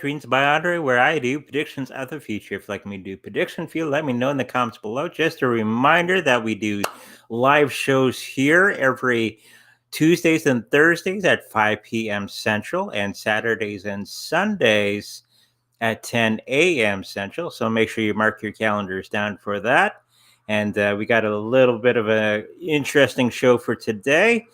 Reads by Andre, where I do predictions of the future. If you'd like me to do prediction for you, let me know in the comments below. Just a reminder that we do live shows here every Tuesdays and Thursdays at 5 p.m. Central, and Saturdays and Sundays at 10 a.m. Central. So make sure you mark your calendars down for that. And we got a little bit of an interesting show for today.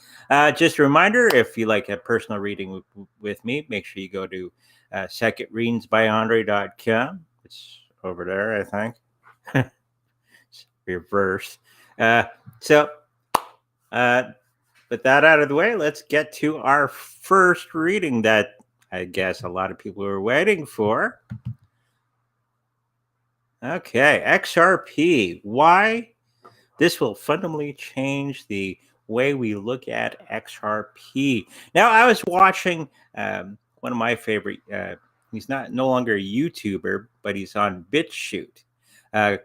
Just a reminder, if you like a personal reading with me, make sure you go to secondreadingsbyandre.com. It's over there, I think. It's reversed. So with that out of the way, let's get to our first reading that I guess a lot of people were waiting for. Okay, XRP. Why this will fundamentally change the way we look at XRP. Now, I was watching one of my favorite, he's no longer a YouTuber, but he's on BitChute,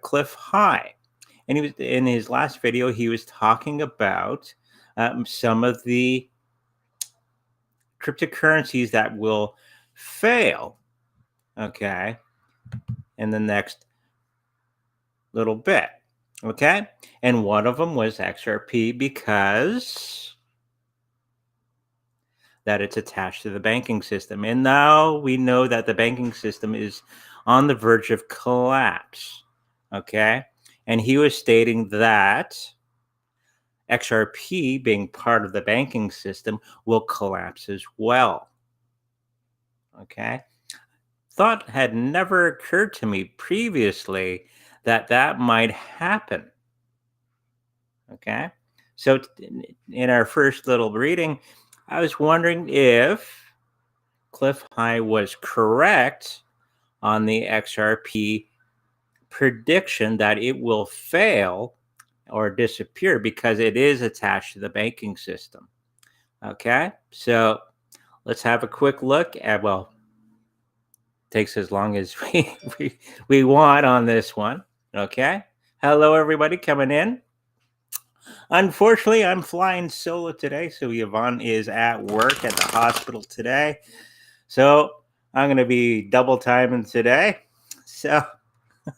Cliff High. And he was in his last video, he was talking about some of the cryptocurrencies that will fail, okay, in the next little bit, okay? And one of them was XRP because that it's attached to the banking system. And now we know that the banking system is on the verge of collapse, okay? And he was stating that XRP, being part of the banking system, will collapse as well, okay? Thought had never occurred to me previously that that might happen, okay? So in our first little reading, I was wondering if Cliff High was correct on the XRP prediction that it will fail or disappear because it is attached to the banking system. Okay, so let's have a quick look at, well, takes as long as we want on this one. Okay, hello everybody coming in. Unfortunately, I'm flying solo today, so Yvonne is at work at the hospital today. So I'm going to be double timing today. So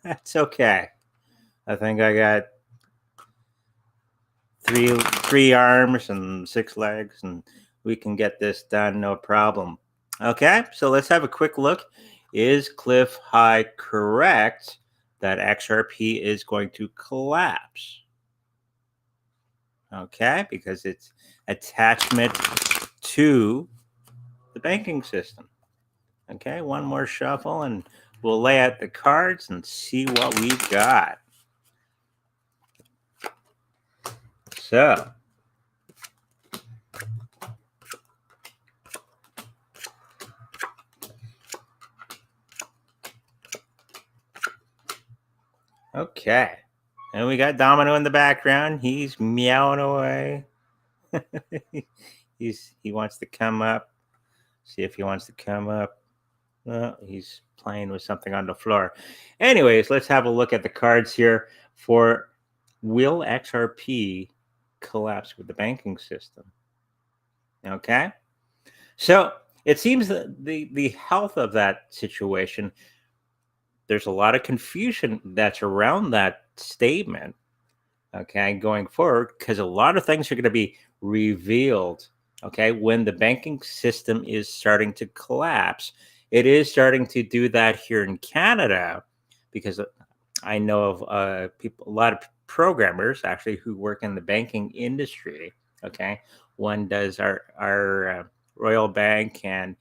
that's okay. I think I got three arms and 6 legs, and we can get this done, no problem. Okay, so let's have a quick look. Is Cliff High correct that XRP is going to collapse? Okay, because it's attachment to the banking system. Okay, one more shuffle and we'll lay out the cards and see what we've got. So, okay. And we got Domino in the background. He's meowing away. He wants to come up. See if he wants to come up. He's playing with something on the floor. Anyways, let's have a look at the cards here for will XRP collapse with the banking system? Okay. So it seems that the health of that situation, there's a lot of confusion that's around that statement, okay, going forward, because a lot of things are going to be revealed, okay, when the banking system is starting to collapse. It is starting to do that here in Canada because I know of people, a lot of programmers actually who work in the banking industry, okay. One does our Royal Bank, and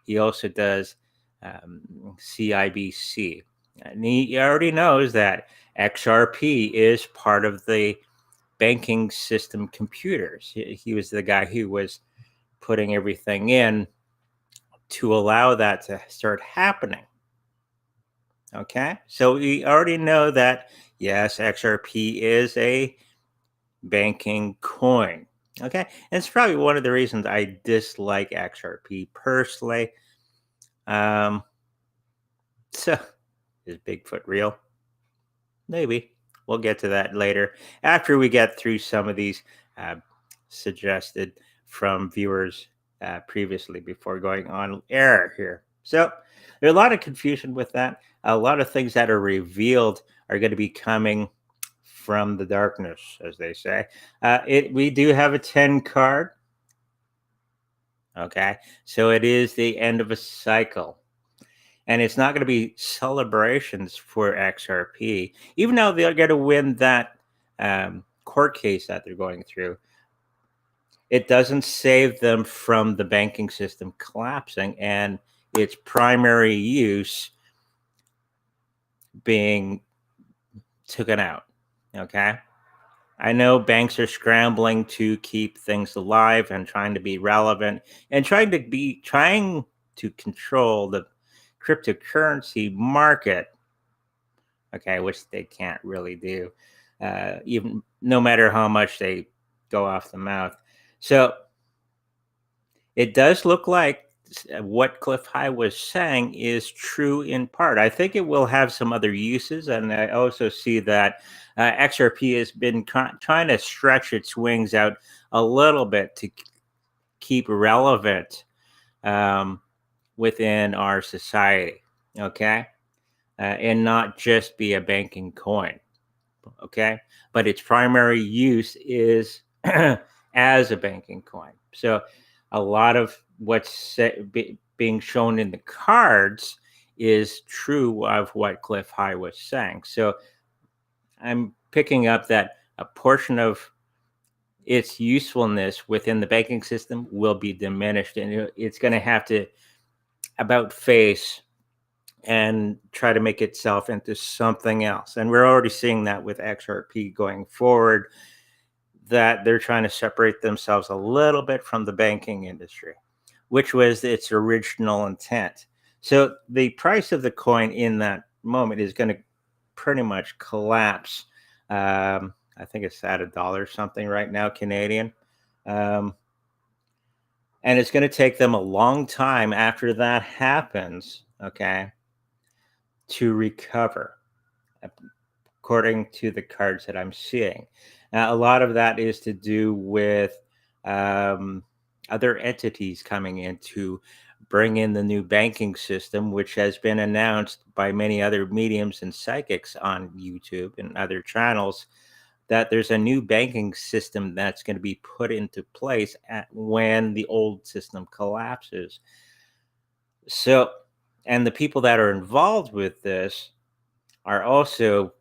he also does CIBC. And he already knows that XRP is part of the banking system computers. He was the guy who was putting everything in to allow that to start happening. Okay, so we already know that, yes, XRP is a banking coin. Okay, and it's probably one of the reasons I dislike XRP personally. So is Bigfoot real? Maybe. We'll get to that later after we get through some of these suggested from viewers previously before going on air here. So there's a lot of confusion with that. A lot of things that are revealed are going to be coming from the darkness, as they say. We do have a 10 card. Okay, so it is the end of a cycle. And it's not going to be celebrations for XRP, even though they're going to win that court case that they're going through. It doesn't save them from the banking system collapsing and its primary use being taken out. Okay. I know banks are scrambling to keep things alive and trying to be relevant and trying to control the cryptocurrency market. Okay, which they can't really do, even no matter how much they go off the mouth. So it does look like what Cliff High was saying is true in part. I think it will have some other uses, and I also see that XRP has been trying to stretch its wings out a little bit to keep relevant within our society, okay? And not just be a banking coin, okay? But its primary use is as a banking coin. So a lot of what's being shown in the cards is true of what Cliff High was saying. So I'm picking up that a portion of its usefulness within the banking system will be diminished, and it's going to have to about face and try to make itself into something else. And we're already seeing that with XRP going forward, that they're trying to separate themselves a little bit from the banking industry, which was its original intent. So the price of the coin in that moment is going to pretty much collapse. I think it's at $1 something right now, Canadian. And it's going to take them a long time after that happens, okay, to recover, according to the cards that I'm seeing. A lot of that is to do with other entities coming in to bring in the new banking system, which has been announced by many other mediums and psychics on YouTube and other channels, that there's a new banking system that's going to be put into place when the old system collapses. So, and the people that are involved with this are also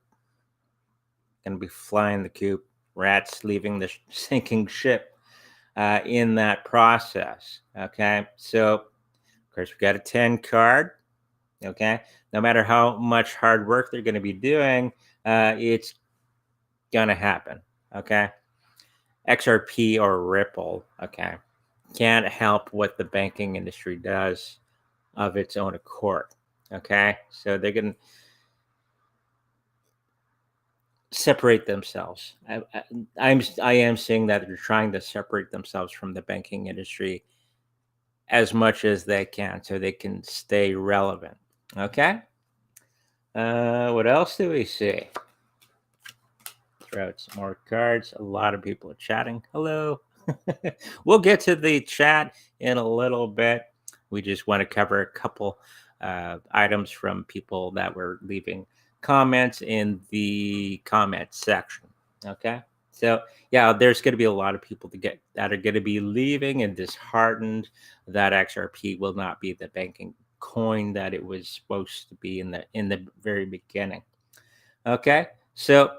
going to be flying the coop, rats leaving the sinking ship in that process. Okay, so of course we got a 10 card. Okay, no matter how much hard work they're going to be doing, it's going to happen. Okay, XRP or Ripple, okay, can't help what the banking industry does of its own accord. Okay, so they're going to separate themselves. I am seeing that they're trying to separate themselves from the banking industry as much as they can so they can stay relevant. Okay. What else do we see? Throw out some more cards. A lot of people are chatting. Hello. We'll get to the chat in a little bit. We just want to cover a couple items from people that were leaving comments in the comment section. Okay. So yeah, there's going to be a lot of people that are going to be leaving and disheartened that XRP will not be the banking coin that it was supposed to be in the very beginning. Okay. So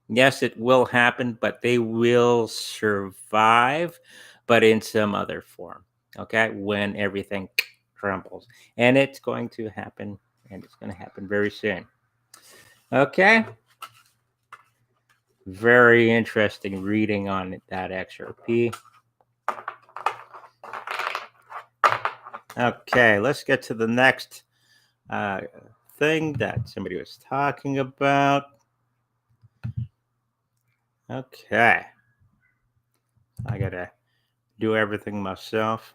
yes, it will happen, but they will survive, but in some other form. Okay, when everything crumbles, and it's going to happen, and it's going to happen very soon. Okay, very interesting reading on that XRP. Okay, let's get to the next thing that somebody was talking about. Okay, I gotta do everything myself,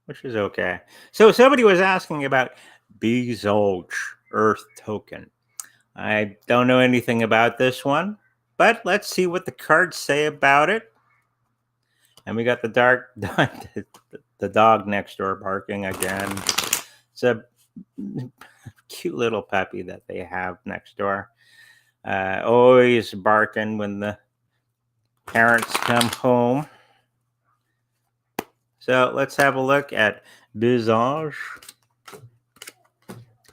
which is okay. So somebody was asking about Bezoge Earth token. I don't know anything about this one, but let's see what the cards say about it. And we got the dog next door barking again. It's a cute little puppy that they have next door. Always barking when the parents come home. So let's have a look at Bezoge.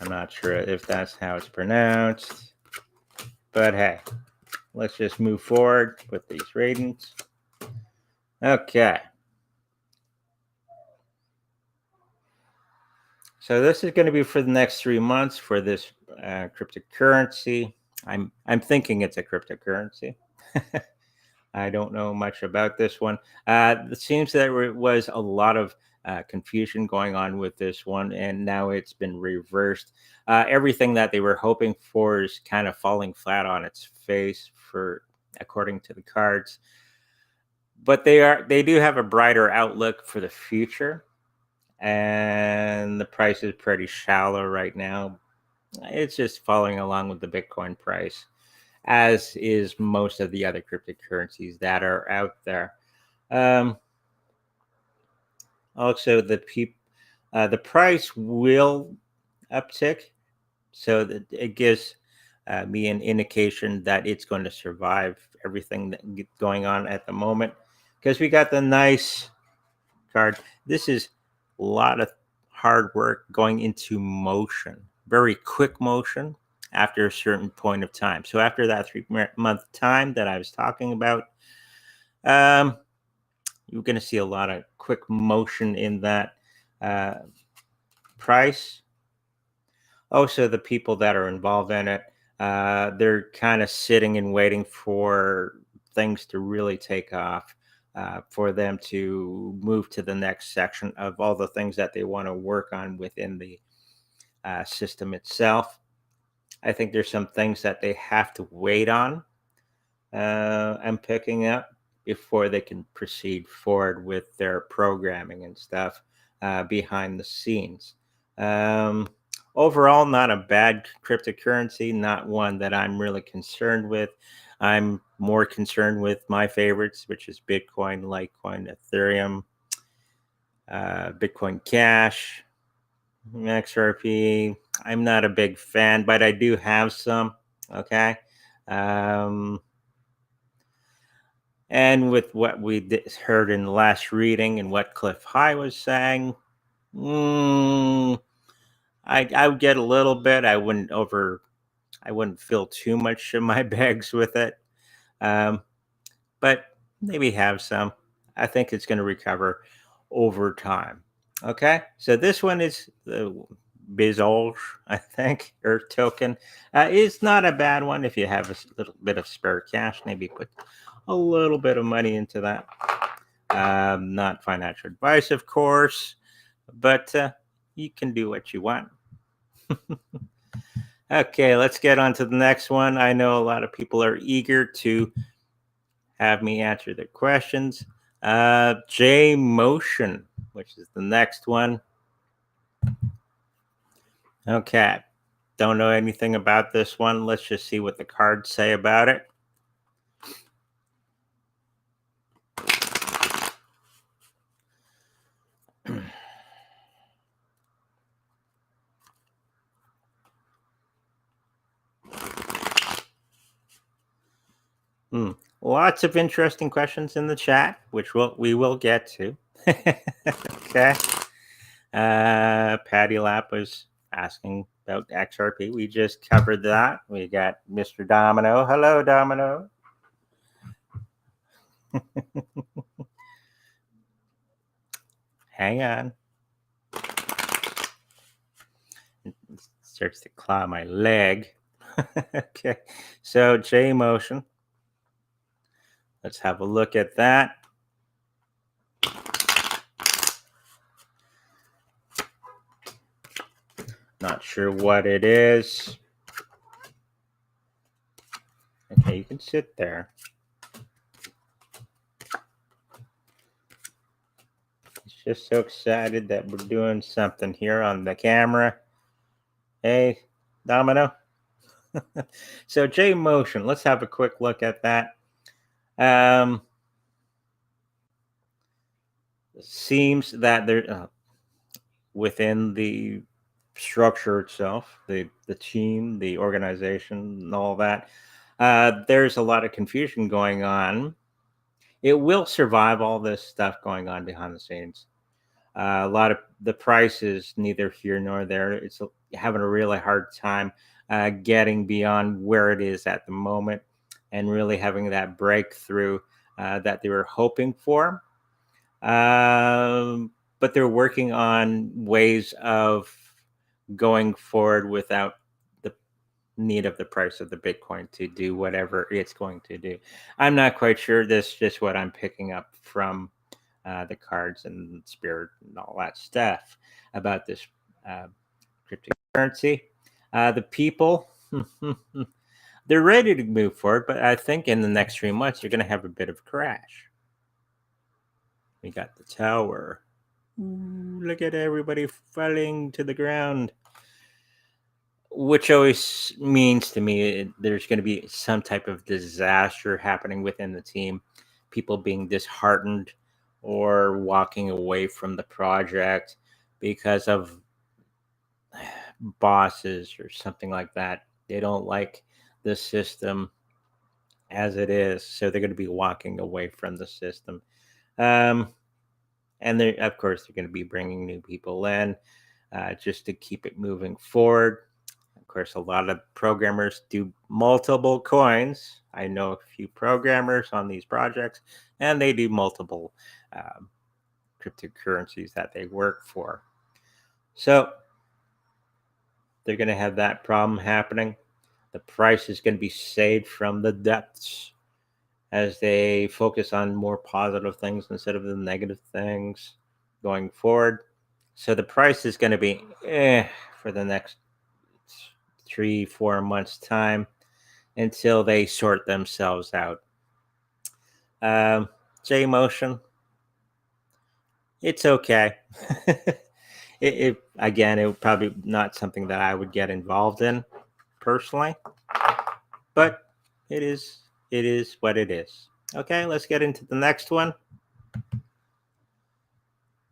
I'm not sure if that's how it's pronounced, but hey, let's just move forward with these ratings. Okay. So this is going to be for the next 3 months for this cryptocurrency. I'm thinking it's a cryptocurrency. I don't know much about this one. It seems that there was a lot of confusion going on with this one, and now it's been reversed. Everything that they were hoping for is kind of falling flat on its face, for according to the cards. But they do have a brighter outlook for the future, and the price is pretty shallow right now. It's just following along with the Bitcoin price, as is most of the other cryptocurrencies that are out there. Also, the price will uptick, so that it gives me an indication that it's going to survive everything that's going on at the moment, because we got the nice card. This is a lot of hard work going into motion, very quick motion after a certain point of time. So after that 3-month time that I was talking about, you're going to see a lot of quick motion in that price. Also, the people that are involved in it, they're kind of sitting and waiting for things to really take off, for them to move to the next section of all the things that they want to work on within the system itself. I think there's some things that they have to wait on and picking up before they can proceed forward with their programming and stuff behind the scenes. Overall, not a bad cryptocurrency, not one that I'm really concerned with. I'm more concerned with my favorites, which is Bitcoin, Litecoin, Ethereum, Bitcoin Cash, XRP. I'm not a big fan, but I do have some. Okay. And with what we heard in the last reading and what Cliff High was saying, I would get a little bit. I wouldn't fill too much of my bags with it. But maybe have some. I think it's going to recover over time. Okay, so this one is the Bezoge, I think, Earth token. It's not a bad one if you have a little bit of spare cash. Maybe put a little bit of money into that. Not financial advice, of course, but you can do what you want. Okay, let's get on to the next one. I know a lot of people are eager to have me answer their questions. J Motion, which is the next one. Okay, don't know anything about this one. Let's just see what the cards say about it. Lots of interesting questions in the chat, which we will get to. Okay. Patty Lap was asking about XRP. We just covered that. We got Mr. Domino. Hello, Domino. Hang on. It starts to claw my leg. Okay. So J Motion. Let's have a look at that. Not sure what it is. Okay, you can sit there. He's just so excited that we're doing something here on the camera. Hey, Domino. So J Motion, let's have a quick look at that. Seems that there within the structure itself, the team, the organization, and all that. There's a lot of confusion going on. It will survive all this stuff going on behind the scenes. A lot of the price is neither here nor there. It's having a really hard time getting beyond where it is at the moment and really having that breakthrough that they were hoping for. But they're working on ways of going forward without the need of the price of the Bitcoin to do whatever it's going to do. I'm not quite sure. This is just what I'm picking up from the cards and spirit and all that stuff about this cryptocurrency. The people, they're ready to move forward, but I think in the next 3 months, you're going to have a bit of a crash. We got the tower. Ooh, look at everybody falling to the ground. Which always means to me there's going to be some type of disaster happening within the team. People being disheartened or walking away from the project because of bosses or something like that. They don't like the system as it is, so they're going to be walking away from the system. And they, of course, they're going to be bringing new people in just to keep it moving forward. Of course, a lot of programmers do multiple coins. I know a few programmers on these projects, and they do multiple cryptocurrencies that they work for. So they're going to have that problem happening. The price is going to be saved from the depths as they focus on more positive things instead of the negative things going forward. So the price is going to be for the next 3-4 months time until they sort themselves out. J Motion, it's okay. it again, it would probably not something that I would get involved in personally, but it is what it is. Okay, let's get into the next one.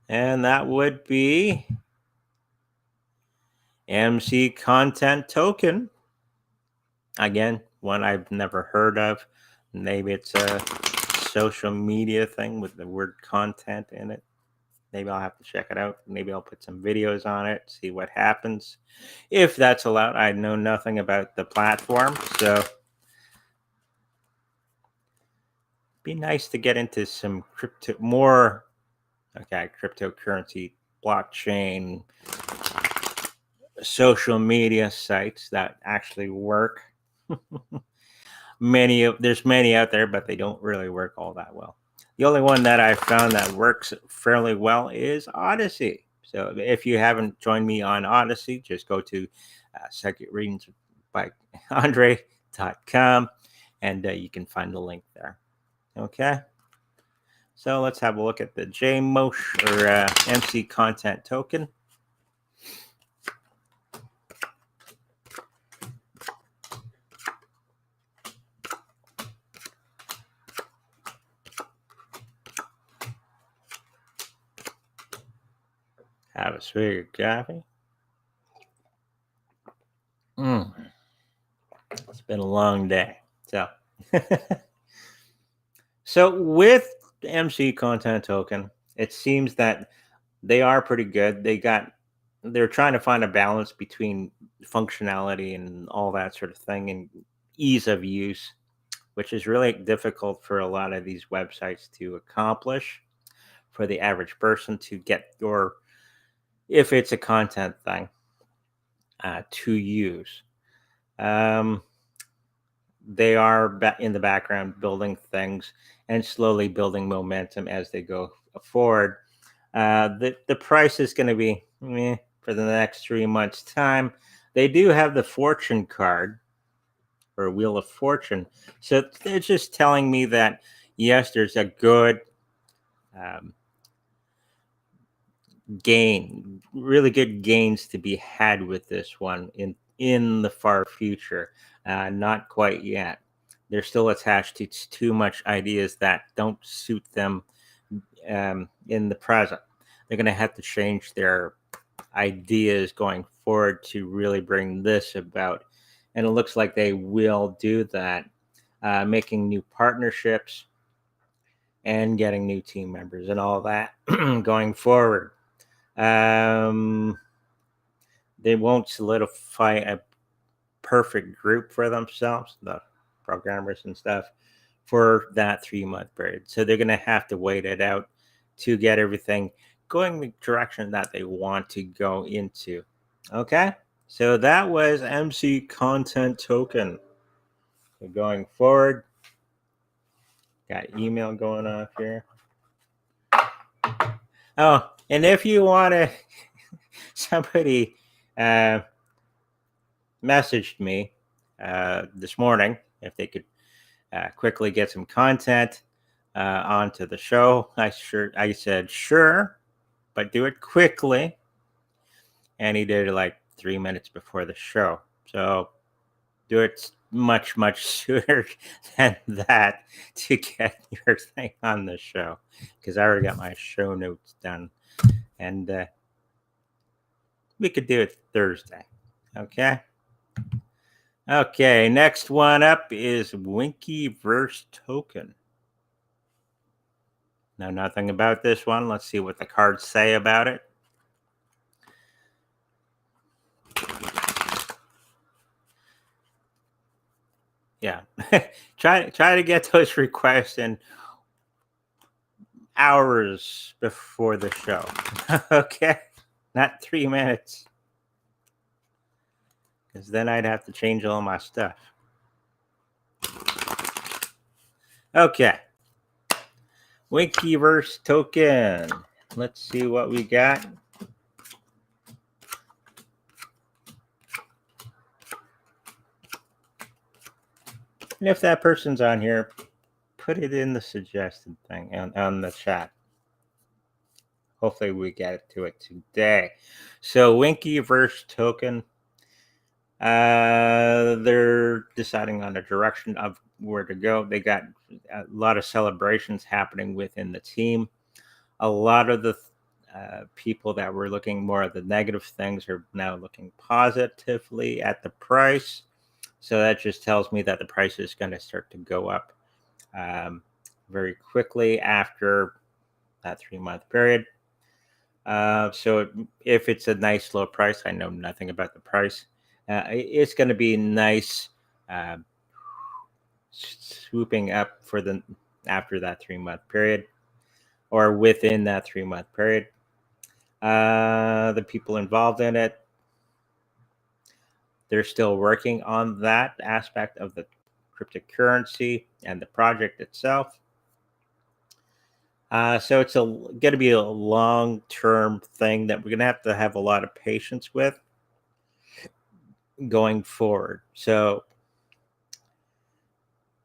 And that would be MContent token. Again, one I've never heard of. Maybe it's a social media thing with the word content in it. Maybe I'll have to check it out. Maybe I'll put some videos on it, see what happens. If that's allowed, I know nothing about the platform, so be nice to get into some cryptocurrency, blockchain, social media sites that actually work. There's many out there, but they don't really work all that well. The only one that I found that works fairly well is Odyssey. So if you haven't joined me on Odyssey, just go to secondreadingsbyandre.com and you can find the link there. Okay. So let's have a look at the JMosh or MContent token. Have a swig of coffee. It's been a long day. So with MContent token, it seems that they are pretty good. They're trying to find a balance between functionality and all that sort of thing and ease of use, which is really difficult for a lot of these websites to accomplish for the average person to get if it's a content thing to use. They are in the background building things and slowly building momentum as they go forward. The price is going to be for the next 3 months' time. They do have the fortune card or Wheel of Fortune. So they're just telling me that, yes, there's a good really good gains to be had with this one in the far future. Not quite yet. They're still attached to too much ideas that don't suit them in the present. They're going to have to change their ideas going forward to really bring this about. And it looks like they will do that, making new partnerships and getting new team members and all that going forward. They won't solidify a perfect group for themselves, the programmers and stuff, for that 3-month period. So they're going to have to wait it out to get everything going the direction that they want to go into. Okay, so that was MContent token. So going forward, got email going off here. Oh, and if you want to, somebody messaged me this morning if they could quickly get some content onto the show. I said sure, but do it quickly. And he did it like 3 minutes before the show. So do it much sooner than that to get your thing on the show, because I already got my show notes done, and we could do it Thursday. Okay, next one up is Winkyverse token. Know nothing about this one. Let's see what the cards say about it. Yeah, try to get those requests in hours before the show. Okay, not 3 minutes, because then I'd have to change all my stuff. Okay, Winkyverse token. Let's see what we got. And if that person's on here, put it in the suggested thing on the chat. Hopefully we get to it today. So Winkyverse token, they're deciding on a direction of where to go. They got a lot of celebrations happening within the team. A lot of the people that were looking more at the negative things are now looking positively at the price. So that just tells me that the price is going to start to go up very quickly after that 3-month period. So if it's a nice low price, I know nothing about the price. It's going to be nice swooping up for after that 3-month period, or within that 3-month period. The people involved in it, they're still working on that aspect of the cryptocurrency and the project itself. So it's going to be a long-term thing that we're going to have a lot of patience with going forward. So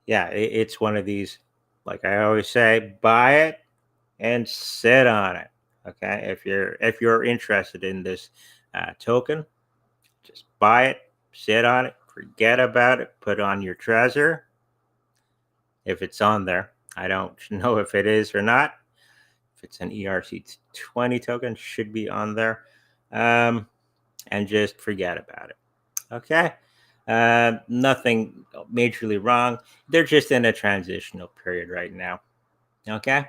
yeah, it's one of these, like I always say, buy it and sit on it. Okay, if you're interested in this token, just buy it, sit on it, forget about it, put on your treasure if it's on there. I don't know if it is or not. If it's an ERC20 token, should be on there, and just forget about it. Okay, nothing majorly wrong. They're just in a transitional period right now. Okay,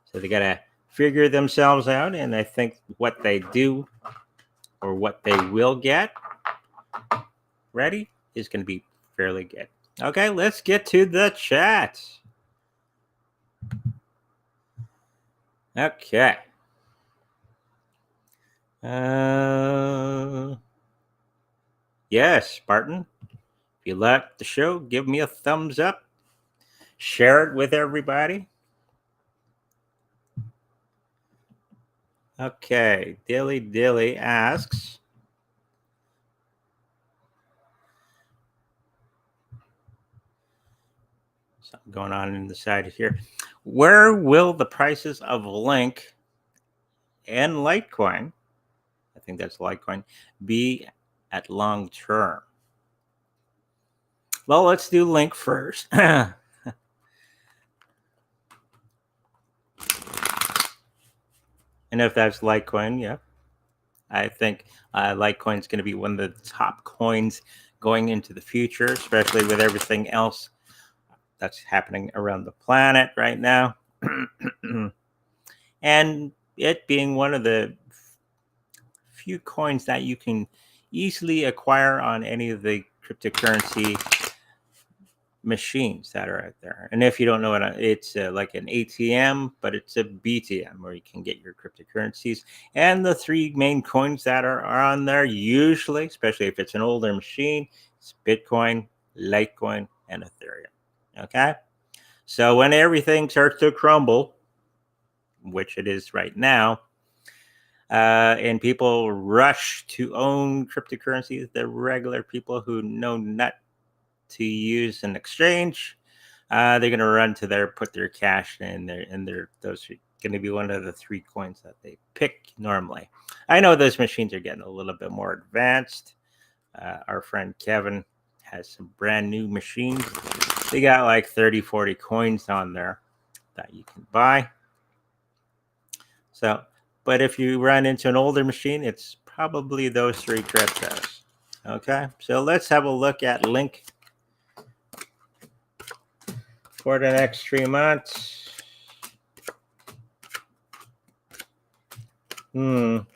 so they gotta figure themselves out, and I think what they do or what they will get ready is going to be fairly good. Okay, let's get to the chat. Okay. Yes, Spartan. If you like the show, give me a thumbs up. Share it with everybody. Okay, Dilly asks, something going on in the side here. Where will the prices of Link and Litecoin, I think that's Litecoin, be at long term? Well, let's do Link first. And if that's Litecoin, yeah, I think Litecoin is going to be one of the top coins going into the future, especially with everything else that's happening around the planet right now. And it being one of the few coins that you can easily acquire on any of the cryptocurrency machines that are out there. And if you don't know what it's like an ATM, but it's a BTM where you can get your cryptocurrencies. And the three main coins that are on there, usually, especially if it's an older machine, it's Bitcoin, Litecoin, and Ethereum. Okay. So when everything starts to crumble, which it is right now, and people rush to own cryptocurrencies, the regular people who know not to use an exchange, they're going to run to put their cash in there, and those are going to be one of the three coins that they pick normally. I know those machines are getting a little bit more advanced. Our friend Kevin has some brand new machines. They got like 30, 40 coins on there that you can buy. So, but if you run into an older machine, it's probably those three cryptos. Okay, so let's have a look at Link for the next 3 months. Now,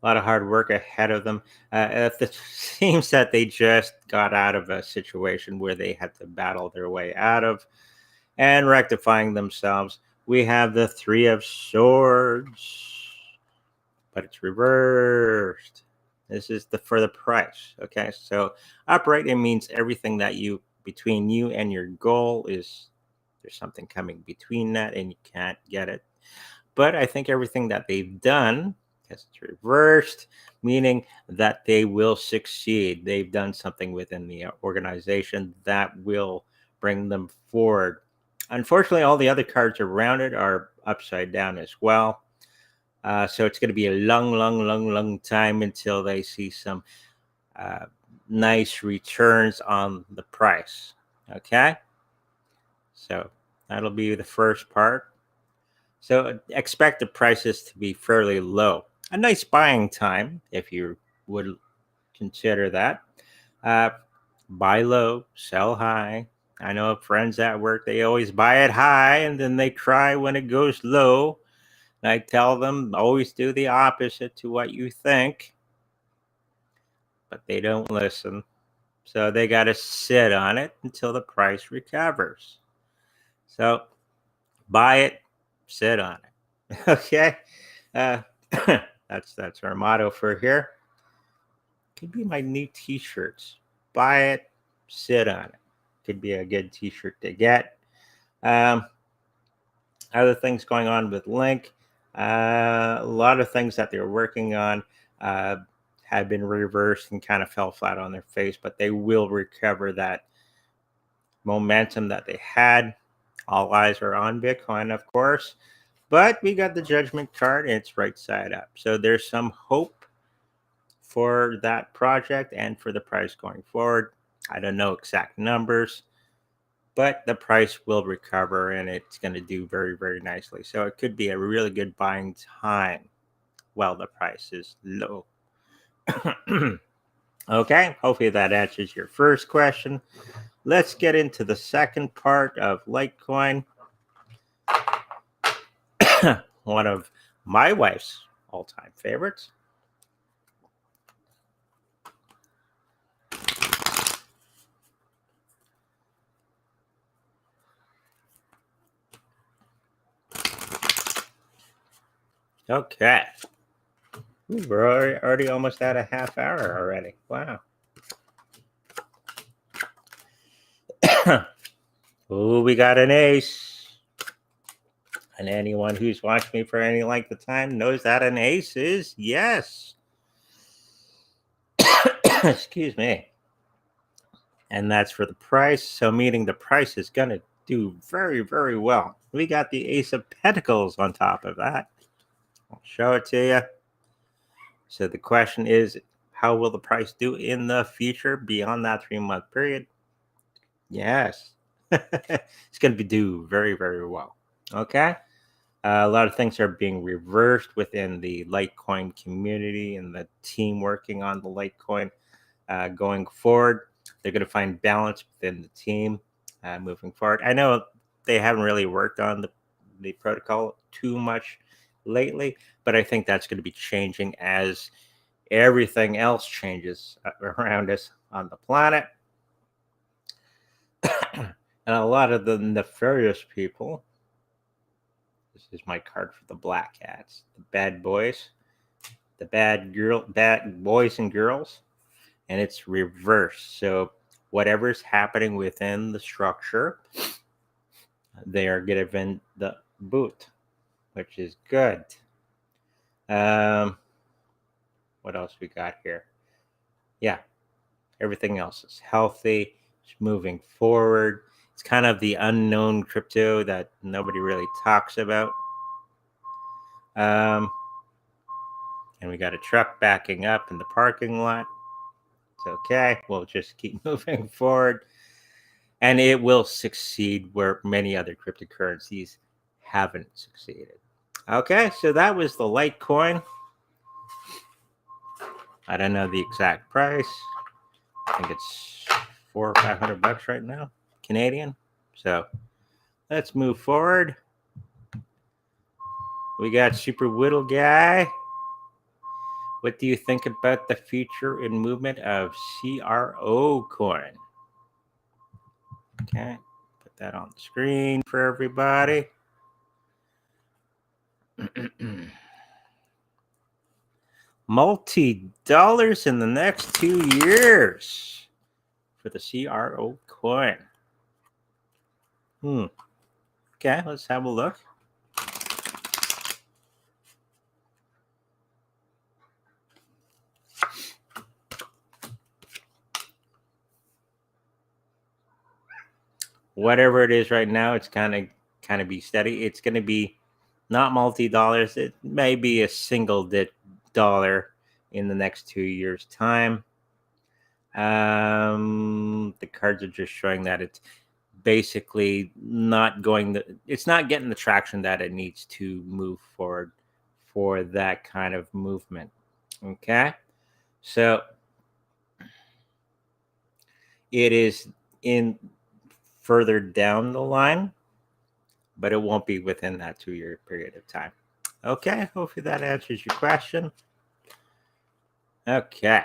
a lot of hard work ahead of them. It seems that they just got out of a situation where they had to battle their way out of and rectifying themselves. We have the Three of Swords, but it's reversed. This is for the price. Okay, so upright, it means everything that between you and your goal is there's something coming between that and you can't get it. But I think everything that they've done, because it's reversed, meaning that they will succeed. They've done something within the organization that will bring them forward. Unfortunately, all the other cards around it are upside down as well. So it's going to be a long time until they see some nice returns on the price. Okay. So that'll be the first part. So expect the prices to be fairly low. A nice buying time, if you would consider that. Buy low, sell high. I know friends at work, they always buy it high and then they cry when it goes low. And I tell them, always do the opposite to what you think. But they don't listen. So they got to sit on it until the price recovers. So buy it, sit on it. Okay. That's our motto for here. Could be my new t-shirts. Buy it, sit on it. Could be a good t-shirt to get. Other things going on with Link. A lot of things that they're working on have been reversed and kind of fell flat on their face, but they will recover that momentum that they had. All eyes are on Bitcoin, of course, but we got the judgment card and it's right side up. So there's some hope for that project and for the price going forward. I don't know exact numbers, but the price will recover and it's going to do very nicely. So it could be a really good buying time while the price is low. Okay, hopefully that answers your first question. Let's get into the second part of Litecoin. One of my wife's all-time favorites. Okay. Ooh, we're already almost at a half hour already. Wow. Oh, we got an ace. And anyone who's watched me for any length of time knows that an ace is yes. Excuse me. And that's for the price. So meaning the price is going to do very well. We got the Ace of Pentacles on top of that. I'll show it to you. So the question is, how will the price do in the future beyond that 3-month period? Yes. It's going to do very well. Okay. A lot of things are being reversed within the Litecoin community and the team working on the Litecoin going forward. They're going to find balance within the team moving forward. I know they haven't really worked on the protocol too much lately, but I think that's going to be changing as everything else changes around us on the planet. And a lot of the nefarious people, this is my card for the black hats, the bad boys, the bad boys and girls, and it's reversed. So whatever's happening within the structure, they are given the boot, which is good. What else we got here? Yeah, everything else is healthy. It's moving forward. It's kind of the unknown crypto that nobody really talks about. And we got a truck backing up in the parking lot. It's okay. We'll just keep moving forward. And it will succeed where many other cryptocurrencies haven't succeeded. Okay, so that was the Litecoin. I don't know the exact price. I think it's $400 or $500 right now, Canadian. So let's move forward. We got Super Whittle Guy. What do you think about the future and movement of CRO coin? Okay, put that on the screen for everybody. Multi-dollars in the next 2 years for the CRO coin. Okay, let's have a look. Whatever it is right now, it's kind of be steady. It's going to be not multi-dollars. It may be a single dollar in the next 2 years' time. The cards are just showing that it's basically not going. It's not getting the traction that it needs to move forward for that kind of movement. Okay, so it is in further down the line, but it won't be within that 2 year period of time. Okay, hopefully that answers your question. Okay.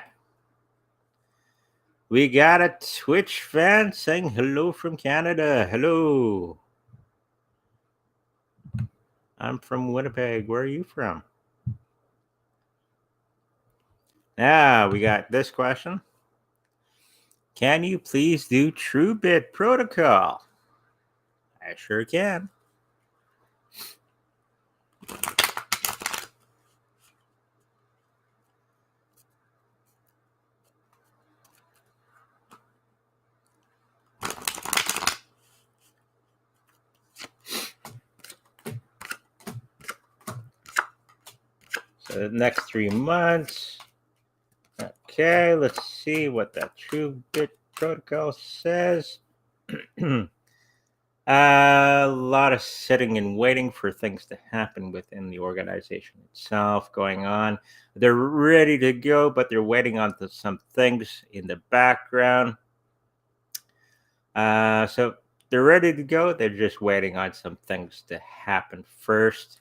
We got a Twitch fan saying hello from Canada. Hello. I'm from Winnipeg. Where are you from? Now we got this question. Can you please do Trubit Protocol? I sure can. So the next 3 months. Okay, let's see what that Trubit Protocol says. A lot of sitting and waiting for things to happen within the organization itself going on. They're ready to go, but they're waiting on some things in the background. So they're ready to go. They're just waiting on some things to happen first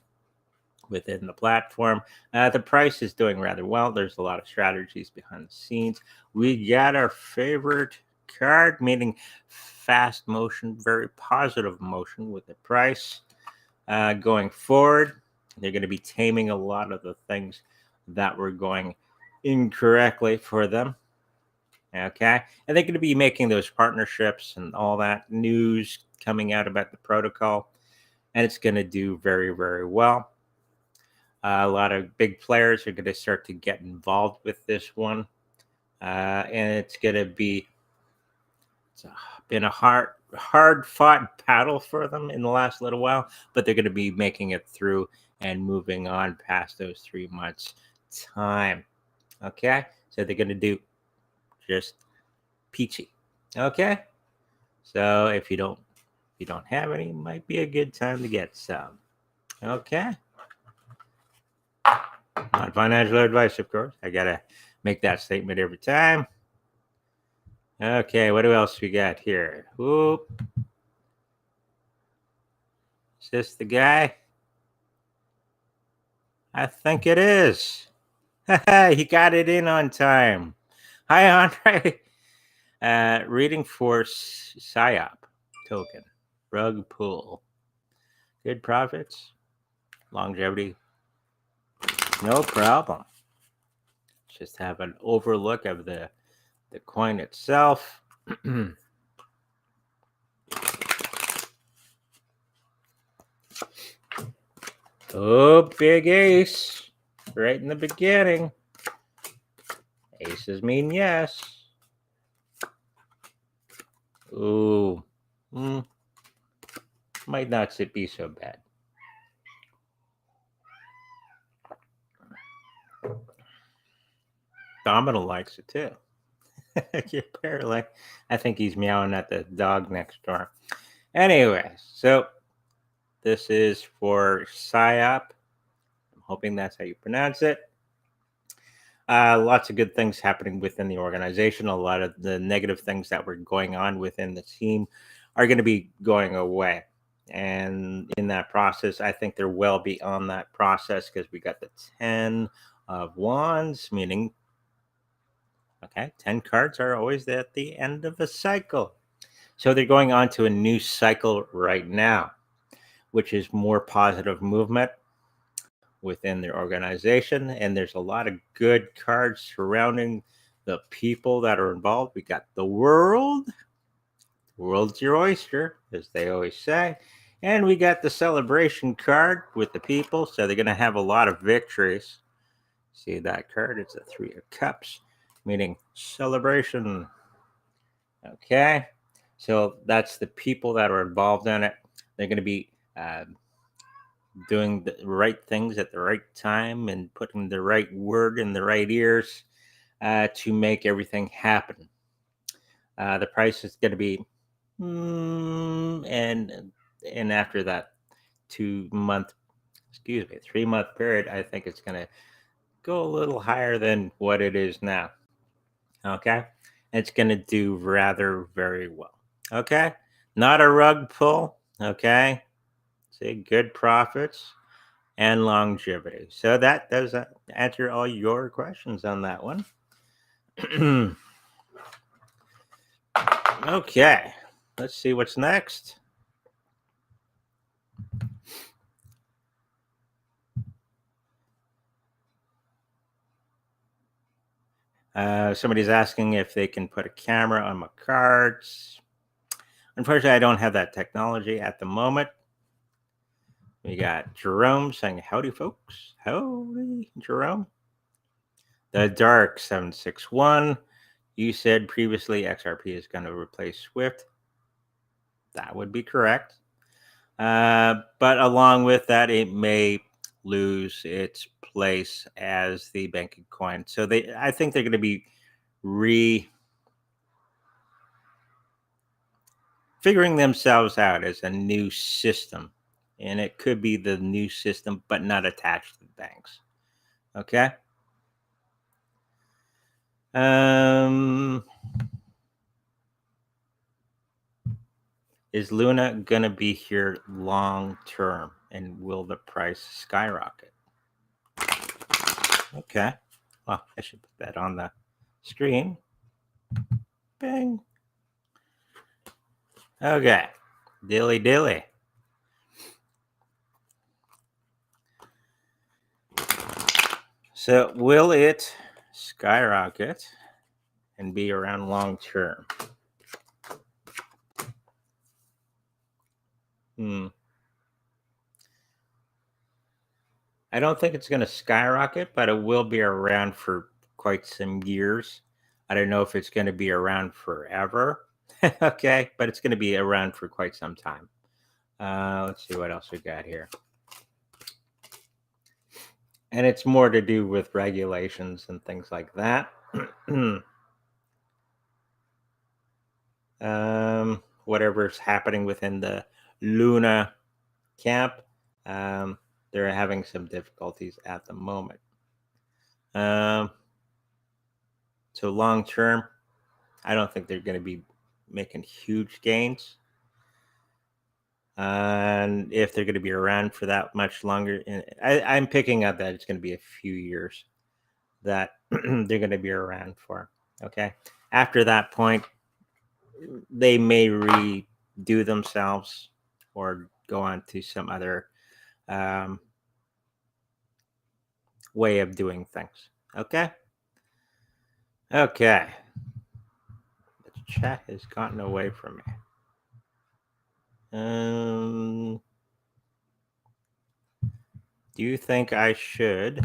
within the platform. The price is doing rather well. There's a lot of strategies behind the scenes. We got our favorite card, meaning fast motion, very positive motion with the price. Going forward, they're going to be taming a lot of the things that were going incorrectly for them. Okay, and they're going to be making those partnerships and all that news coming out about the protocol, and it's going to do very, very well. A lot of big players are going to start to get involved with this one, and it's going to be been a hard fought battle for them in the last little while, but they're going to be making it through and moving on past those 3 months time. Okay, so they're going to do just peachy. Okay, so if you don't have any, it might be a good time to get some. Okay. Not financial advice, of course. I gotta make that statement every time. Okay, what else we got here? Whoop. Is this the guy? I think it is. He got it in on time. Hi, Andre. Reading for CyOp token. Rug pull. Good profits. Longevity. No problem. Just have an overlook of the coin itself. Oh, big ace. Right in the beginning. Aces mean yes. Ooh. Might not be so bad. Domino likes it too. Apparently, I think he's meowing at the dog next door. Anyway, so this is for CyOp. I'm hoping that's how you pronounce it. Lots of good things happening within the organization. A lot of the negative things that were going on within the team are going to be going away. And in that process, I think they're well beyond that process because we got the 10 of wands, meaning, okay, 10 cards are always at the end of a cycle. So they're going on to a new cycle right now, which is more positive movement within their organization. And there's a lot of good cards surrounding the people that are involved. We got the world. The world's your oyster, as they always say. And we got the celebration card with the people. So they're going to have a lot of victories. See that card? It's a 3 of cups, meaning celebration. Okay. So that's the people that are involved in it. They're going to be doing the right things at the right time and putting the right word in the right ears to make everything happen. The price is going to be, and after that 3-month period, I think it's going to go a little higher than what it is now. Okay, it's going to do rather very well. Okay, not a rug pull. Okay, see, good profits and longevity. So that does answer all your questions on that one. Okay, let's see what's next. Somebody's asking if they can put a camera on my cards. Unfortunately, I don't have that technology at the moment. We got Jerome saying, howdy, folks. Howdy, Jerome. The Dark 761. You said previously XRP is going to replace Swift. That would be correct. But along with that, it may lose its place as the banking coin. So I think they're going to be figuring themselves out as a new system. And it could be the new system, but not attached to the banks. Okay. Is Luna going to be here long term? And will the price skyrocket? Okay. Well, I should put that on the screen. Bang. Okay. Dilly dilly. So will it skyrocket and be around long term? I don't think it's going to skyrocket, but it will be around for quite some years. I don't know if it's going to be around forever. Okay, but it's going to be around for quite some time. Let's see what else we got here. And it's more to do with regulations and things like that. Whatever's happening within the Luna camp. they're having some difficulties at the moment. So long term, I don't think they're going to be making huge gains. And if they're going to be around for that much longer, I'm picking up that it's going to be a few years that they're going to be around for. Okay. After that point, they may redo themselves or go on to some other way of doing things. Okay. Okay. The chat has gotten away from me. Do you think I should?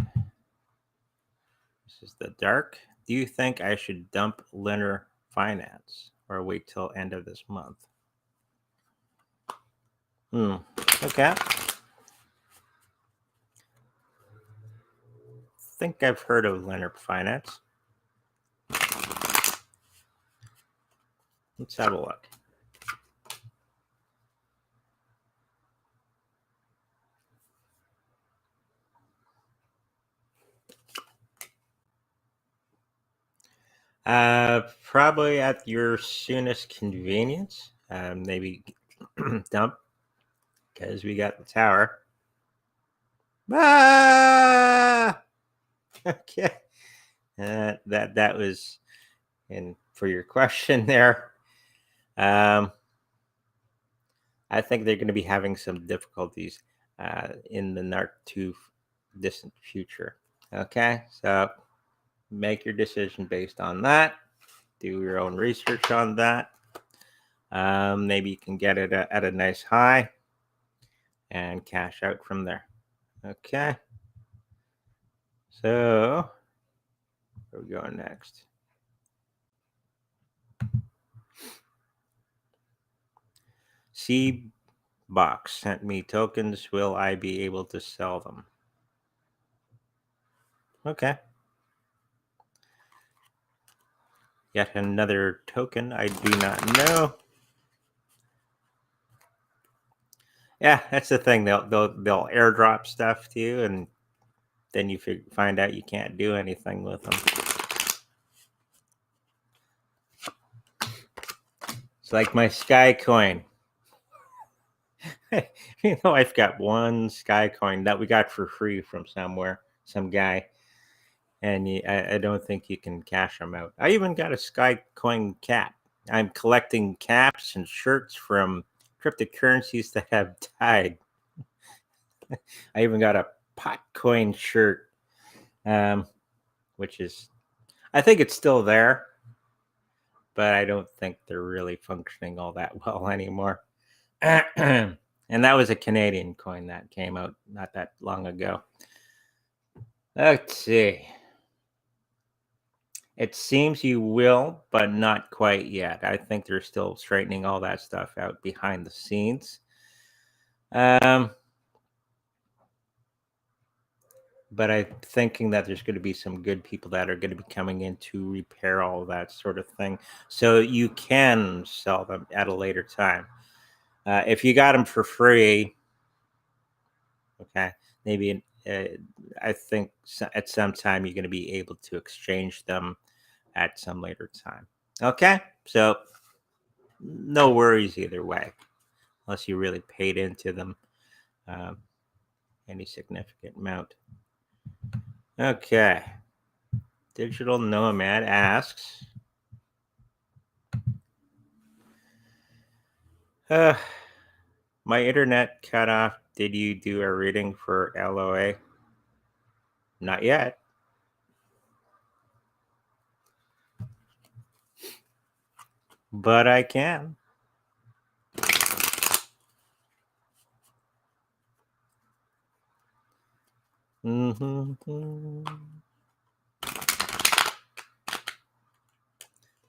This is the dark. Do you think I should dump LINA Finance or wait till end of this month? Okay. Think I've heard of LINA Finance. Let's have a look. Probably at your soonest convenience. Maybe dump because we got the tower. Ah! Okay. That was in for your question there. I think they're going to be having some difficulties in the not too distant future. Okay, so make your decision based on that. Do your own research on that. Maybe you can get it at a nice high and cash out from there. Okay. So where are we going next? CBOX sent me tokens. Will I be able to sell them? Okay. Yet another token I do not know. Yeah, that's the thing. They'll airdrop stuff to you, and then you find out you can't do anything with them. It's like my Sky coin. I've got one Sky coin that we got for free from somewhere, some guy, and I don't think you can cash them out. I even got a Sky coin cap. I'm collecting caps and shirts from cryptocurrencies that have died. I even got a pot coin shirt, which is, I think it's still there, but I don't think they're really functioning all that well anymore. And that was a Canadian coin that came out not that long ago. Let's see. It seems you will, but not quite yet. I think they're still straightening all that stuff out behind the scenes. But I'm thinking that there's going to be some good people that are going to be coming in to repair all that sort of thing. So you can sell them at a later time. If you got them for free, okay, maybe I think at some time you're going to be able to exchange them at some later time. Okay, so no worries either way, unless you really paid into them any significant amount. Okay, Digital Nomad asks, my internet cut off. Did you do a reading for LOA? Not yet. But I can.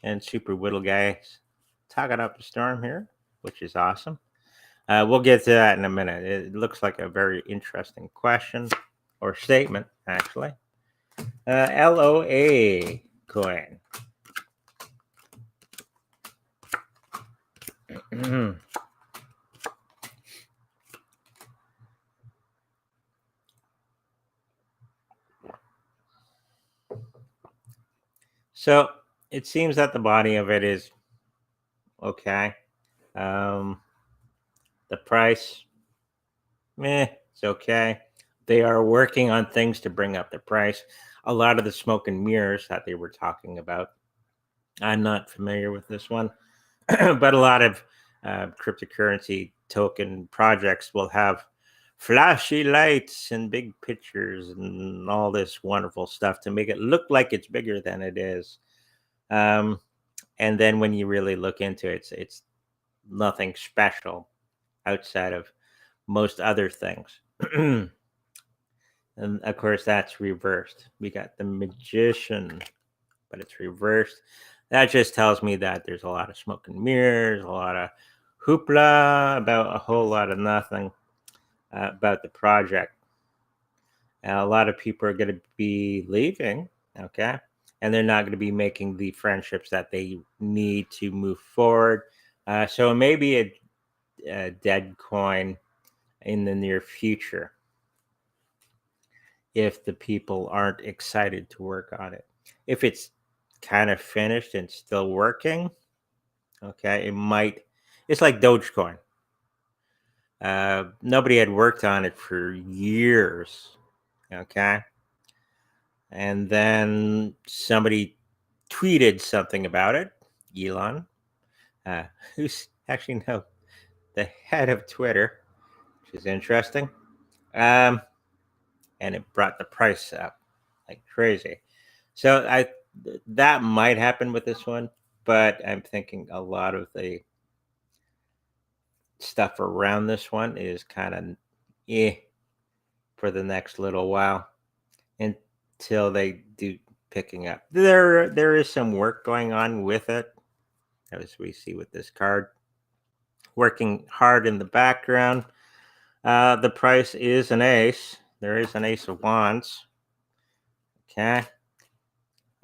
And Super Whittle Guy's talking up the storm here, which is awesome. We'll get to that in a minute. It looks like a very interesting question or statement, actually. LOA coin. So it seems that the body of it is okay. Um, the price, it's okay. They are working on things to bring up the price. A lot of the smoke and mirrors that they were talking about, I'm not familiar with this one, but a lot of cryptocurrency token projects will have flashy lights and big pictures and all this wonderful stuff to make it look like it's bigger than it is. Um, and then when you really look into it, it's nothing special outside of most other things. And of course, that's reversed. We got the magician, but it's reversed. That just tells me that there's a lot of smoke and mirrors, a lot of hoopla about a whole lot of nothing about the project. A lot of people are going to be leaving, okay? And they're not going to be making the friendships that they need to move forward. So maybe a dead coin in the near future if the people aren't excited to work on it. If it's kind of finished and still working, okay, it might. It's like Dogecoin. Nobody had worked on it for years, okay, and then somebody tweeted something about it. Elon, uh, who's actually now the head of Twitter, which is interesting, and it brought the price up like crazy. So that might happen with this one, but I'm thinking a lot of the stuff around this one is kind of for the next little while until they do picking up. There is some work going on with it, as we see with this card, working hard in the background. The price is an ace. There is an ace of wands. Okay.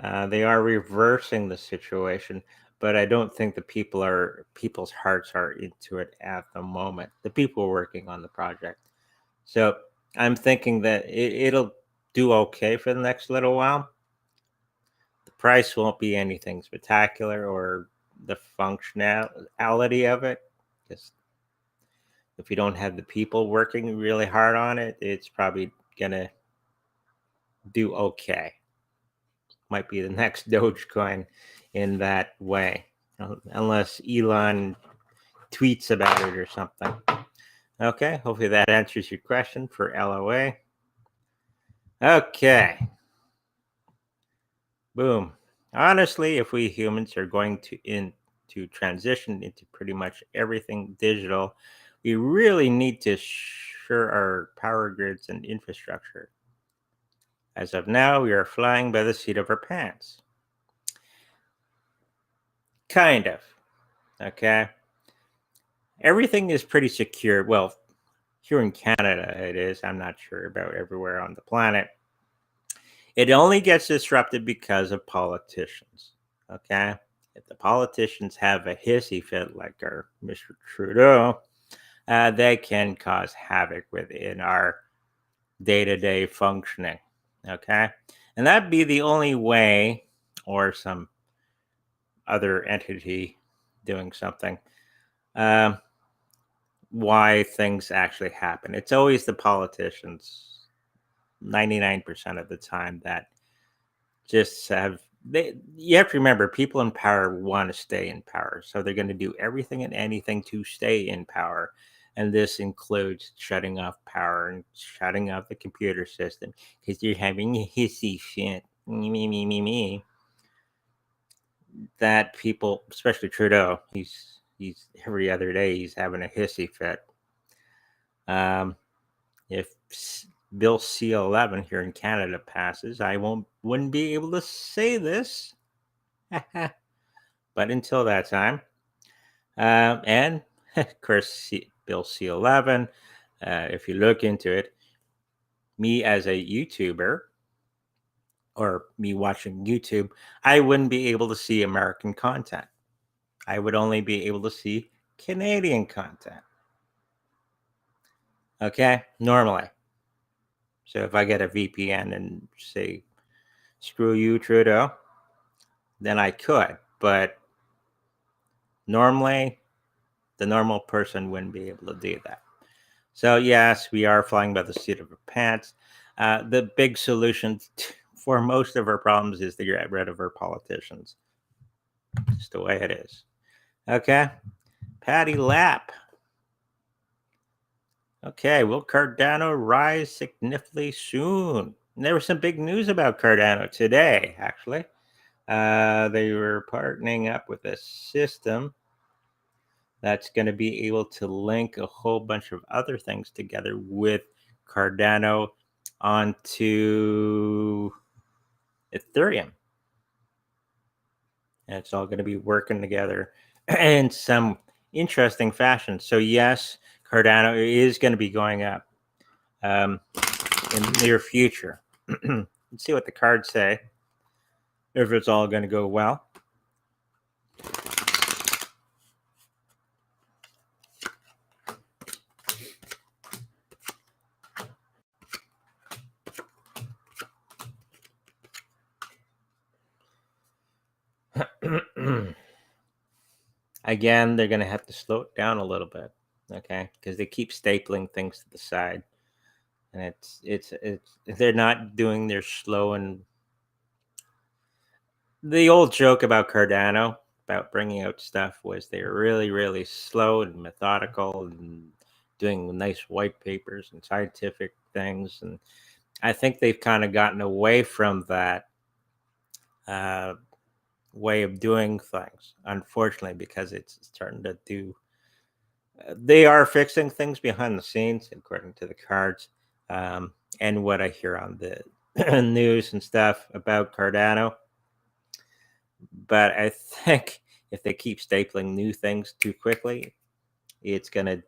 They are reversing the situation, but I don't think the people's hearts are into it at the moment. The people working on the project. So I'm thinking that it'll do okay for the next little while. The price won't be anything spectacular or the functionality of it. Just if you don't have the people working really hard on it, it's probably gonna do okay. Might be the next Dogecoin in that way, unless Elon tweets about it or something. Okay, hopefully that answers your question for LOA. Okay. Boom. Honestly, if we humans are going to transition into pretty much everything digital, we really need to sure our power grids and infrastructure. As of now, we are flying by the seat of our pants. Kind of. Okay. Everything is pretty secure. Well, here in Canada, it is. I'm not sure about everywhere on the planet. It only gets disrupted because of politicians. Okay. If the politicians have a hissy fit like our Mr. Trudeau, they can cause havoc within our day-to-day functioning. Okay. And that'd be the only way, or some other entity doing something, um, why things actually happen. It's always the politicians, 99% of the time, that just you have to remember, people in power want to stay in power, so they're going to do everything and anything to stay in power, and this includes shutting off power and shutting off the computer system because you're having a hissy fit, me, that people, especially Trudeau, he's every other day he's having a hissy fit. If Bill C-11 here in Canada passes, I wouldn't be able to say this. But until that time, and of course, Bill C-11, if you look into it, me as a YouTuber or me watching YouTube, I wouldn't be able to see American content. I would only be able to see Canadian content. Okay, normally. So if I get a VPN and say, screw you, Trudeau, then I could. But normally, the normal person wouldn't be able to do that. So yes, we are flying by the seat of our pants. The big solution for most of our problems is to get rid of our politicians. Just the way it is. Okay. Patty Lap. Okay, will Cardano rise significantly soon? And there was some big news about Cardano today, actually. They were partnering up with a system that's going to be able to link a whole bunch of other things together with Cardano onto Ethereum. And it's all going to be working together in some interesting fashion. So yes, Cardano is going to be going up in the near future. Let's see what the cards say, if it's all going to go well. Again, they're going to have to slow it down a little bit, okay? Because they keep stapling things to the side, and it's they're not doing their slow. And the old joke about Cardano about bringing out stuff was they were really, really slow and methodical and doing nice white papers and scientific things. And I think they've kind of gotten away from that way of doing things, unfortunately, because it's starting to do. They are fixing things behind the scenes, according to the cards, and what I hear on the news and stuff about Cardano. But I think if they keep stapling new things too quickly, it's going to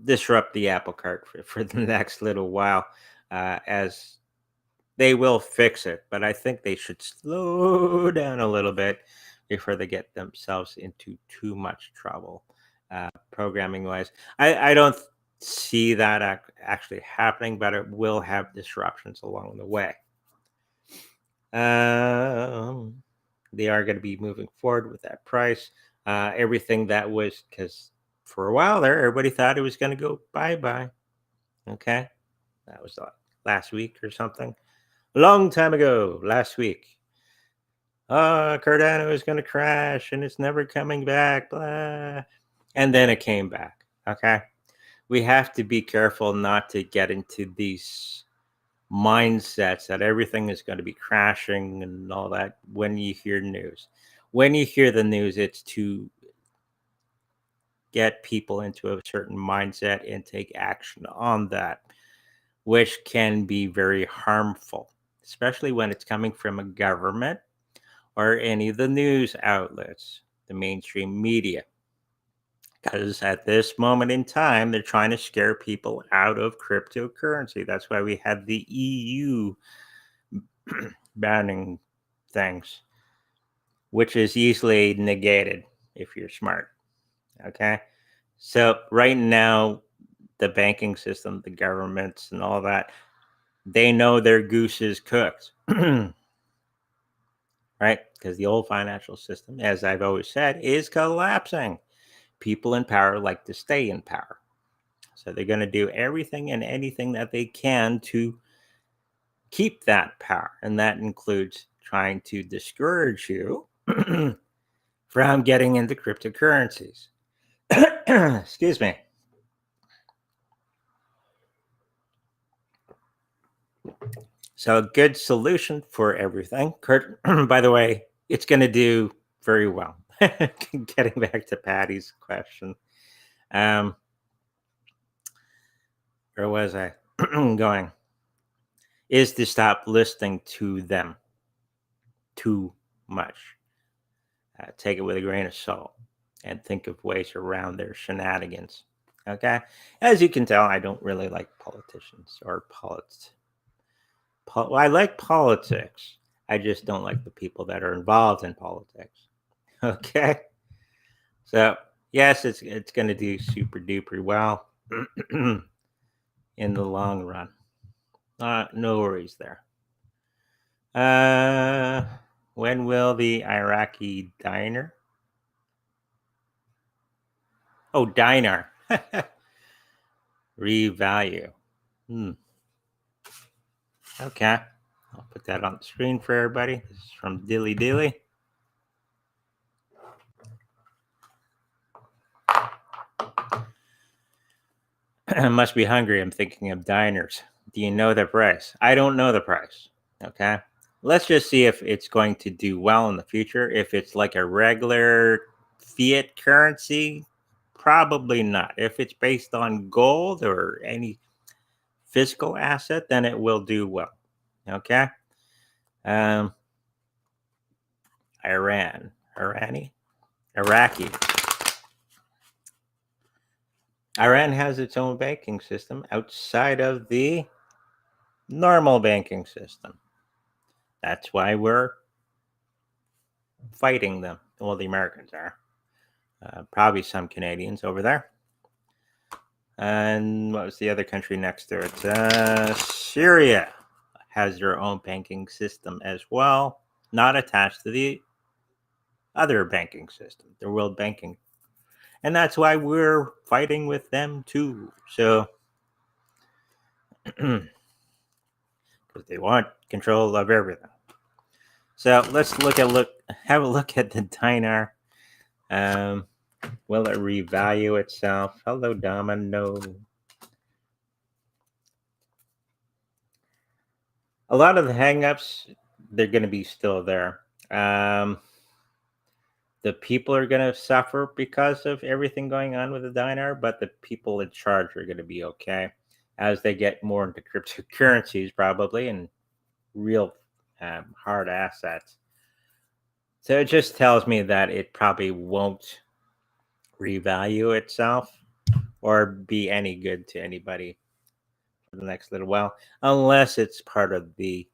disrupt the apple cart for the next little while, as they will fix it. But I think they should slow down a little bit before they get themselves into too much trouble, programming wise. I don't see that actually happening, but it will have disruptions along the way. They are going to be moving forward with that price. Everything that was, because for a while there, everybody thought it was going to go bye-bye. Okay. That was last week or something. A long time ago, last week. Cardano is going to crash and it's never coming back, blah. And then it came back. Okay. We have to be careful not to get into these mindsets that everything is going to be crashing and all that when you hear news. When you hear the news, it's to get people into a certain mindset and take action on that, which can be very harmful, especially when it's coming from a government or any of the news outlets, the mainstream media. Because at this moment in time, they're trying to scare people out of cryptocurrency. That's why we had the EU banning things, which is easily negated if you're smart. Okay. So right now, the banking system, the governments and all that, they know their goose is cooked. Right? Because the old financial system, as I've always said, is collapsing. People in power like to stay in power. So they're going to do everything and anything that they can to keep that power. And that includes trying to discourage you from getting into cryptocurrencies. Excuse me. So a good solution for everything. Kurt, by the way, it's going to do very well. Getting back to Patty's question. Where was I going? Is to stop listening to them too much. Take it with a grain of salt and think of ways around their shenanigans. Okay? As you can tell, I don't really like politicians or I like politics. I just don't like the people that are involved in politics. Okay? So, yes, it's going to do super duper well in the long run. No worries there. What When will the Iraqi Dinar? Oh, Dinar. Revalue. Okay. I'll put that on the screen for everybody. This is from Dilly Dilly. I must be hungry. I'm thinking of diners. Do you know the price? I don't know the price. Okay. Let's just see if it's going to do well in the future. If it's like a regular fiat currency, probably not. If it's based on gold or any physical asset, then it will do well. Okay. Iraqi. Iran has its own banking system outside of the normal banking system. That's why we're fighting them. Well, the Americans are. Probably some Canadians over there. And what was the other country next to it? Syria has their own banking system as well, not attached to the other banking system, the world banking. And that's why we're fighting with them too. So, because they want control of everything. So let's have a look at the dinar. Will it revalue itself? Hello, Domino. A lot of the hangups, they're going to be still there. The people are going to suffer because of everything going on with the dinar, but the people in charge are going to be okay as they get more into cryptocurrencies, probably, and real hard assets. So it just tells me that it probably won't revalue itself or be any good to anybody for the next little while, unless it's part of the,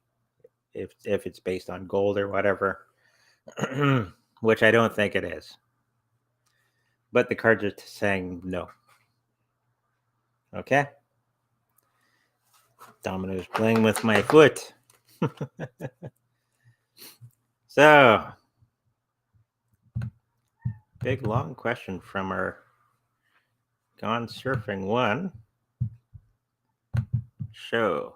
if it's based on gold or whatever, which I don't think it is. But the cards are saying no. Okay. Domino's playing with my foot. So, big long question from our Gone Surfing One show.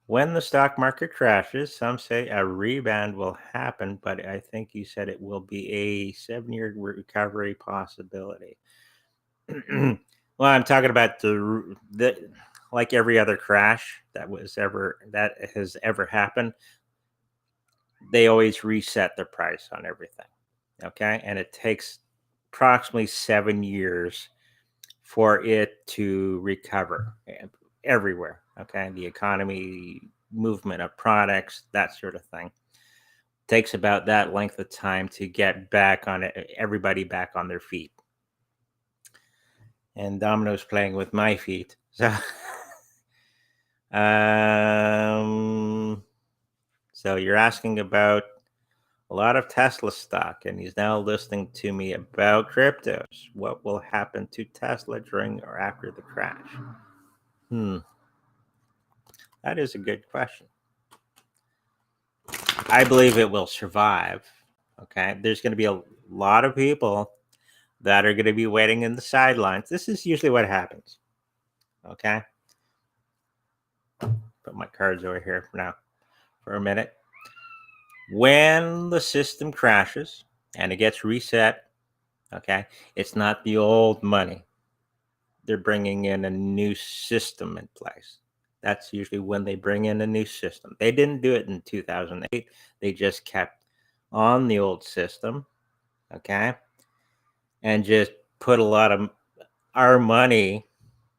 When the stock market crashes, some say a rebound will happen, but I think you said it will be a 7-year recovery possibility. Well, I'm talking about the like every other crash that has ever happened. They always reset the price on everything. Okay, and it takes approximately 7 years for it to recover everywhere. Okay, the economy, movement of products, that sort of thing takes about that length of time to get back on it, everybody back on their feet. And Domino's playing with my feet. So, so you're asking about a lot of Tesla stock, and he's now listening to me about cryptos. What will happen to Tesla during or after the crash? That is a good question. I believe it will survive. Okay, there's going to be a lot of people that are going to be waiting in the sidelines. This is usually what happens. Okay, put my cards over here for now for a minute. When the system crashes and it gets reset, okay, it's not the old money. They're bringing in a new system in place. That's usually when they bring in a new system. They didn't do it in 2008. They just kept on the old system, okay, and just put a lot of our money,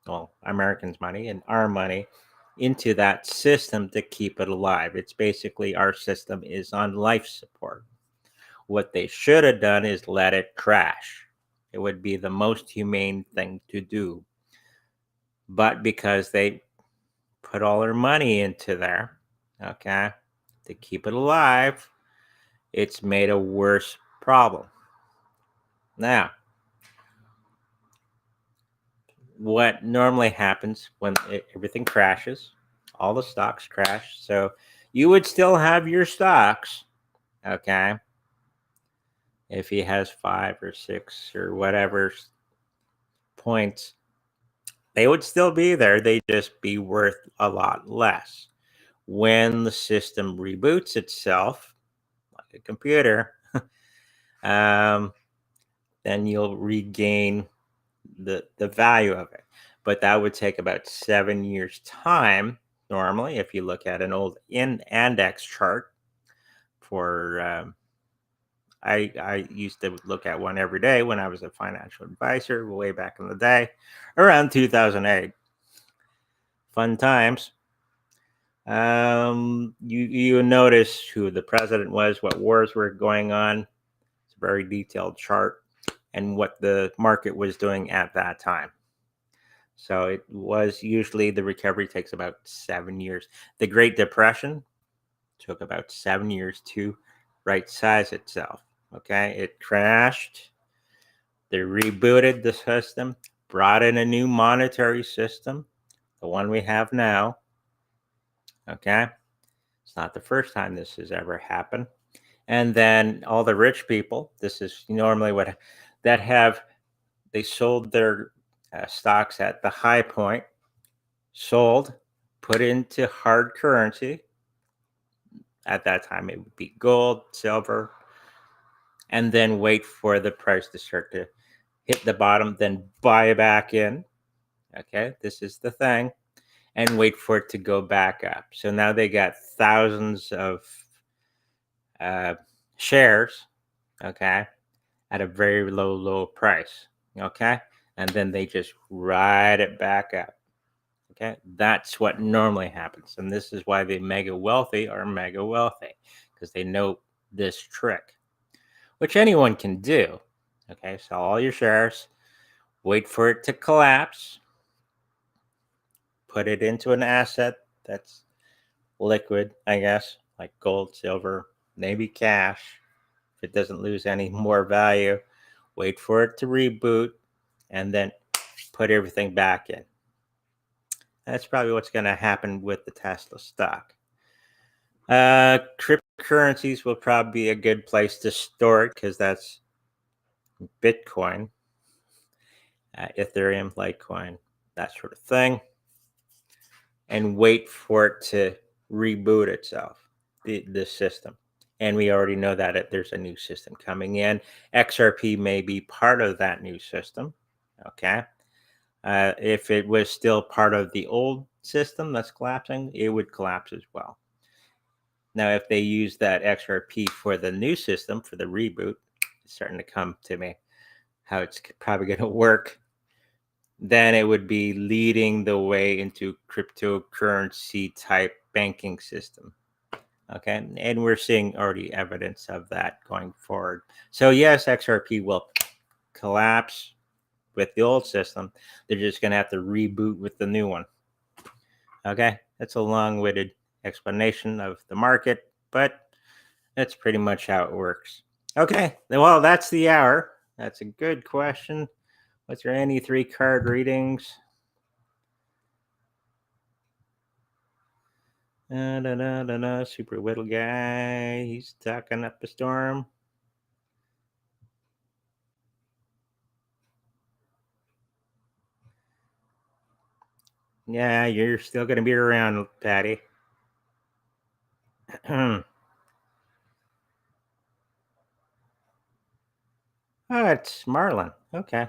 well, Americans' money and our money into that system to keep it alive. It's basically our system is on life support. What they should have done is let it crash. It would be the most humane thing to do. But because they put all their money into there, okay, to keep it alive, it's made a worse problem. Now, what normally happens when everything crashes, all the stocks crash. So You would still have your stocks, okay? If he has 5 or 6 or whatever points, they would still be there. They'd just be worth a lot less. When the system reboots itself, like a computer, then you'll regain the value of it. But that would take about 7 years time normally, if you look at an old index chart. For I used to look at one every day when I was a financial advisor way back in the day, around 2008. Fun times. You notice who the president was, what wars were going on. It's a very detailed chart, and what the market was doing at that time. So it was usually the recovery takes about 7 years. The Great Depression took about 7 years to right size itself. Okay, it crashed. They rebooted the system, brought in a new monetary system, the one we have now. Okay, it's not the first time this has ever happened. And then all the rich people, this is normally what that have, they sold their stocks at the high point, sold, put into hard currency. At that time, it would be gold, silver, and then wait for the price to start to hit the bottom, then buy back in. Okay, this is the thing, and wait for it to go back up. So now they got thousands of shares, okay, at a very low price. Okay, and then they just ride it back up. Okay, that's what normally happens, and this is why the mega wealthy are mega wealthy, because they know this trick, which anyone can do. Okay, sell all your shares, wait for it to collapse, put it into an asset that's liquid, I guess, like gold, silver, maybe cash. If it doesn't lose any more value, wait for it to reboot, and then put everything back in. That's probably what's going to happen with the Tesla stock. Cryptocurrencies will probably be a good place to store it, because that's Bitcoin, Ethereum, Litecoin, that sort of thing. And wait for it to reboot itself, the system. And we already know that there's a new system coming in. XRP may be part of that new system. Okay. If it was still part of the old system that's collapsing, it would collapse as well. Now, if they use that XRP for the new system, for the reboot, it's starting to come to me how it's probably going to work. Then it would be leading the way into cryptocurrency type banking system. Okay. And we're seeing already evidence of that going forward. So yes, XRP will collapse with the old system. They're just going to have to reboot with the new one. Okay. That's a long-winded explanation of the market, but that's pretty much how it works. Okay. Well, that's the hour. That's a good question. Was there any 3 card readings? Super little guy. He's talking up a storm. Yeah, you're still going to be around, Patty. Oh, it's Marlin. Okay.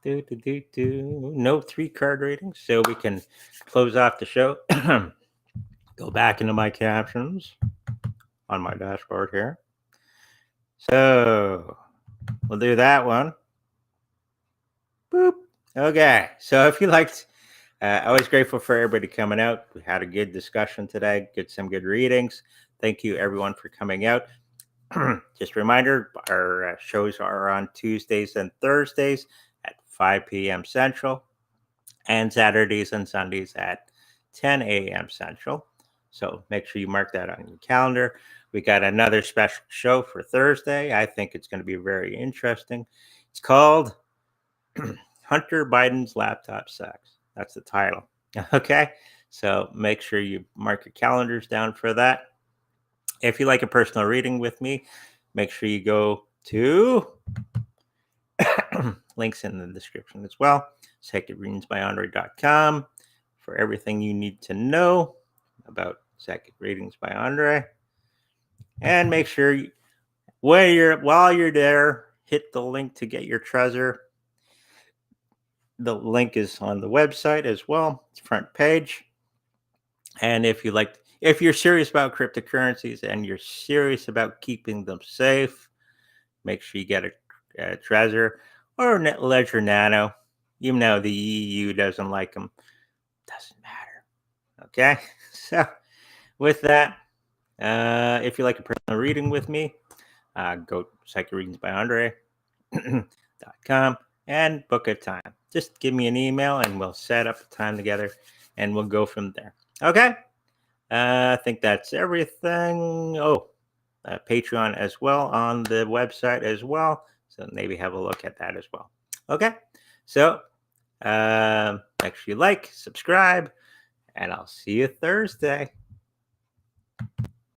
No 3 card readings, so we can close off the show. Go back into my captions on my dashboard here. So we'll do that one. Boop. Okay. So if you liked, always grateful for everybody coming out. We had a good discussion today. Some good readings. Thank you everyone for coming out. Just a reminder, our shows are on Tuesdays and Thursdays at 5 p.m. Central, and Saturdays and Sundays at 10 a.m. Central. So make sure you mark that on your calendar. We got another special show for Thursday. I think it's going to be very interesting. It's called Hunter Biden's laptop sucks. That's the title. Okay, so make sure you mark your calendars down for that. If you like a personal reading with me, make sure you go to links in the description as well. psychicreadingsbyandre.com for everything you need to know about Psychic Readings by Andre. And make sure while you're there, hit the link to get your treasure. The link is on the website as well. It's front page. And if you're serious about cryptocurrencies and you're serious about keeping them safe, make sure you get a treasure or Ledger Nano. Even though the EU doesn't like them, doesn't matter. Okay, so with that, if you like a personal reading with me, go to psychicreadingsbyandre.com and book a time. Just give me an email and we'll set up a time together and we'll go from there. Okay, I think that's everything. Oh, Patreon as well on the website as well. So maybe have a look at that as well. Okay, so make sure you like, subscribe, and I'll see you Thursday.